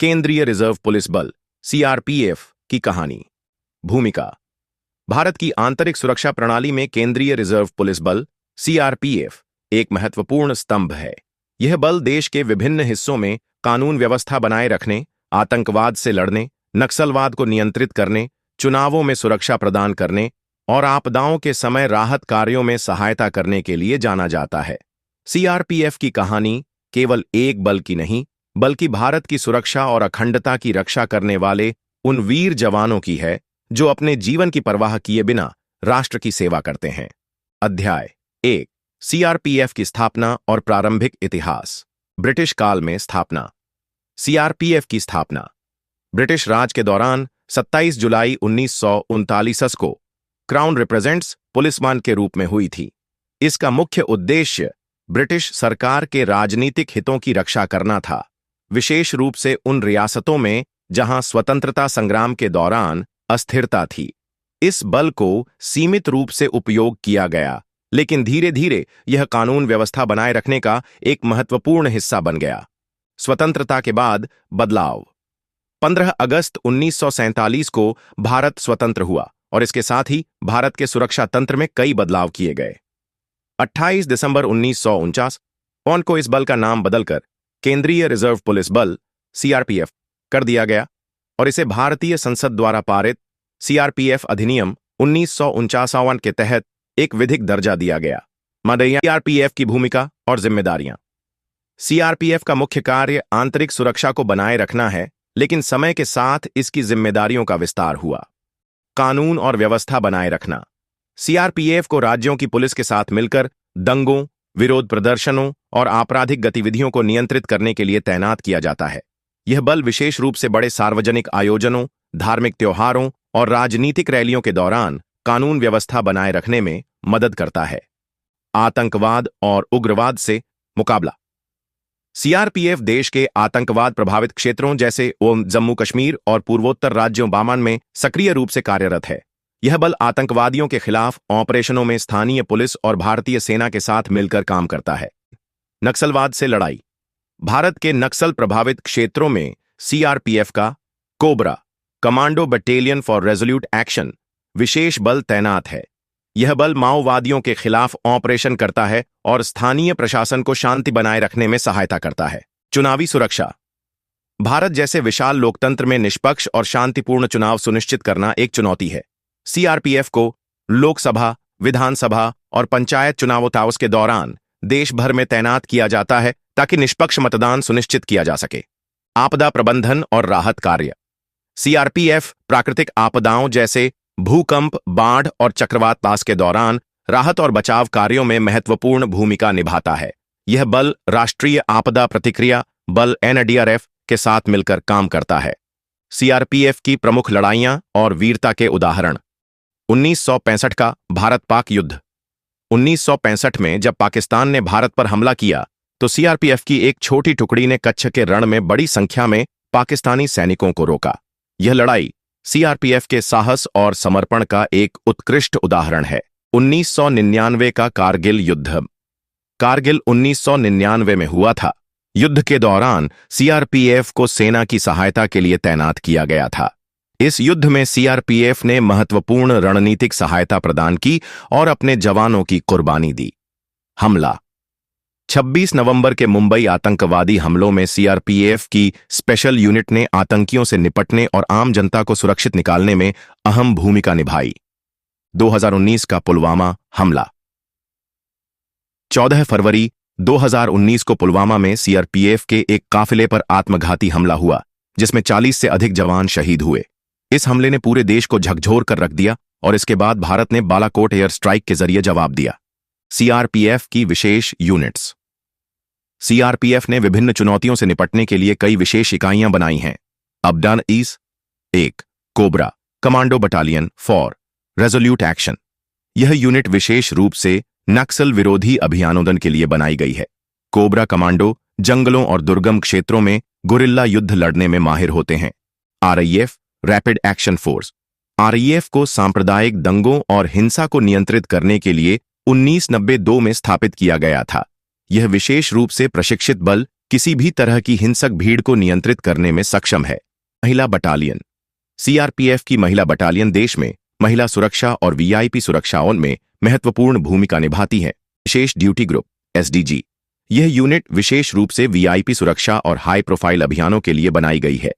केंद्रीय reserve police बल CRPF की कहानी। भूमिका। भारत की आंतरिक सुरक्षा प्रणाली में केंद्रीय रिजर्व पुलिस बल सीआरपीएफ एक महत्वपूर्ण स्तंभ है। यह बल देश के विभिन्न हिस्सों में कानून व्यवस्था बनाए रखने, आतंकवाद से लड़ने, नक्सलवाद को नियंत्रित करने, चुनावों में सुरक्षा प्रदान करने और आपदाओं के समय राहत कार्यों में सहायता करने के लिए जाना जाता है। सीआरपीएफ की कहानी केवल एक बल की नहीं, बल्कि भारत की सुरक्षा और अखंडता की रक्षा करने वाले उन वीर जवानों की है जो अपने जीवन की परवाह किए बिना राष्ट्र की सेवा करते हैं। अध्याय 1। सीआरपीएफ की स्थापना और प्रारंभिक इतिहास। ब्रिटिश काल में स्थापना। सीआरपीएफ की स्थापना ब्रिटिश राज के दौरान 27 जुलाई 1939 को क्राउन रिप्रेजेंट्स पुलिसमैन के रूप में हुई थी। इसका मुख्य उद्देश्य ब्रिटिश सरकार के राजनीतिक हितों की रक्षा करना था, विशेष रूप से उन रियासतों में जहां स्वतंत्रता संग्राम के दौरान अस्थिरता थी। इस बल को सीमित रूप से उपयोग किया गया, लेकिन धीरे धीरे यह कानून व्यवस्था बनाए रखने का एक महत्वपूर्ण हिस्सा बन गया। स्वतंत्रता के बाद बदलाव। 15 अगस्त 1947 को भारत स्वतंत्र हुआ और इसके साथ ही भारत के सुरक्षा तंत्र में कई बदलाव किए गए। 28 दिसंबर 1949 को इस बल का नाम बदलकर केंद्रीय रिजर्व पुलिस बल सीआरपीएफ कर दिया गया और इसे भारतीय संसद द्वारा पारित सीआरपीएफ अधिनियम 1949 के तहत एक विधिक दर्जा दिया गया। सीआरपीएफ की भूमिका और जिम्मेदारियां। सीआरपीएफ का मुख्य कार्य आंतरिक सुरक्षा को बनाए रखना है, लेकिन समय के साथ इसकी जिम्मेदारियों का विस्तार हुआ। कानून और व्यवस्था बनाए रखना। सीआरपीएफ को राज्यों की पुलिस के साथ मिलकर दंगों, विरोध प्रदर्शनों और आपराधिक गतिविधियों को नियंत्रित करने के लिए तैनात किया जाता है। यह बल विशेष रूप से बड़े सार्वजनिक आयोजनों, धार्मिक त्योहारों और राजनीतिक रैलियों के दौरान कानून व्यवस्था बनाए रखने में मदद करता है। आतंकवाद और उग्रवाद से मुकाबला। सीआरपीएफ देश के आतंकवाद प्रभावित क्षेत्रों जैसे जम्मू कश्मीर और पूर्वोत्तर राज्यों बामन में सक्रिय रूप से कार्यरत है। यह बल आतंकवादियों के खिलाफ ऑपरेशनों में स्थानीय पुलिस और भारतीय सेना के साथ मिलकर काम करता है। नक्सलवाद से लड़ाई। भारत के नक्सल प्रभावित क्षेत्रों में सीआरपीएफ का COBRA commando battalion for resolute action विशेष बल तैनात है। यह बल माओवादियों के खिलाफ ऑपरेशन करता है और स्थानीय प्रशासन को शांति बनाए रखने में सहायता करता है। चुनावी सुरक्षा। भारत जैसे विशाल लोकतंत्र में निष्पक्ष और शांतिपूर्ण चुनाव सुनिश्चित करना एक चुनौती है। सीआरपीएफ को लोकसभा, विधानसभा और पंचायत चुनावों के दौरान देश भर में तैनात किया जाता है ताकि निष्पक्ष मतदान सुनिश्चित किया जा सके। आपदा प्रबंधन और राहत कार्य। सीआरपीएफ प्राकृतिक आपदाओं जैसे भूकंप, बाढ़ और चक्रवात पास के दौरान राहत और बचाव कार्यों में महत्वपूर्ण भूमिका निभाता है। यह बल राष्ट्रीय आपदा प्रतिक्रिया बल एनडीआरएफ के साथ मिलकर काम करता है। सीआरपीएफ की प्रमुख लड़ाइयां और वीरता के उदाहरण। 1965 का भारत-पाक युद्ध। 1965 में जब पाकिस्तान ने भारत पर हमला किया तो सीआरपीएफ की एक छोटी टुकड़ी ने कच्छ के रण में बड़ी संख्या में पाकिस्तानी सैनिकों को रोका। यह लड़ाई सीआरपीएफ के साहस और समर्पण का एक उत्कृष्ट उदाहरण है। 1999 का कारगिल युद्ध। कारगिल 1999 में हुआ था। युद्ध के दौरान सीआरपीएफ को सेना की सहायता के लिए तैनात किया गया था। इस युद्ध में सीआरपीएफ ने महत्वपूर्ण रणनीतिक सहायता प्रदान की और अपने जवानों की कुर्बानी दी। हमला। 26 नवंबर के मुंबई आतंकवादी हमलों में सीआरपीएफ की स्पेशल यूनिट ने आतंकियों से निपटने और आम जनता को सुरक्षित निकालने में अहम भूमिका निभाई। 2019 का पुलवामा हमला। 14 फरवरी 2019 को पुलवामा में सीआरपीएफ के एक काफिले पर आत्मघाती हमला हुआ, जिसमें 40 से अधिक जवान शहीद हुए। इस हमले ने पूरे देश को झकझोर कर रख दिया और इसके बाद भारत ने बालाकोट एयर स्ट्राइक के जरिए जवाब दिया। सीआरपीएफ की विशेष यूनिट्स। सीआरपीएफ ने विभिन्न चुनौतियों से निपटने के लिए कई विशेष इकाइयां बनाई हैं। अपडान ईस 1 cobra commando battalion for resolute action. यह यूनिट विशेष रूप से नक्सल विरोधी अभियानों के लिए बनाई गई है। कोबरा कमांडो जंगलों और दुर्गम क्षेत्रों में गुरिल्ला युद्ध लड़ने में माहिर होते हैं। RIF rapid action force. RIF को सांप्रदायिक दंगों और हिंसा को नियंत्रित करने के लिए 1992 में स्थापित किया गया था। यह विशेष रूप से प्रशिक्षित बल किसी भी तरह की हिंसक भीड़ को नियंत्रित करने में सक्षम है। महिला बटालियन। सीआरपीएफ की महिला बटालियन देश में महिला सुरक्षा और वीआईपी सुरक्षाओं में महत्वपूर्ण भूमिका निभाती है। विशेष ड्यूटी ग्रुप एसडीजी। यह यूनिट विशेष रूप से वीआईपी सुरक्षा और हाई प्रोफाइल अभियानों के लिए बनाई गई है।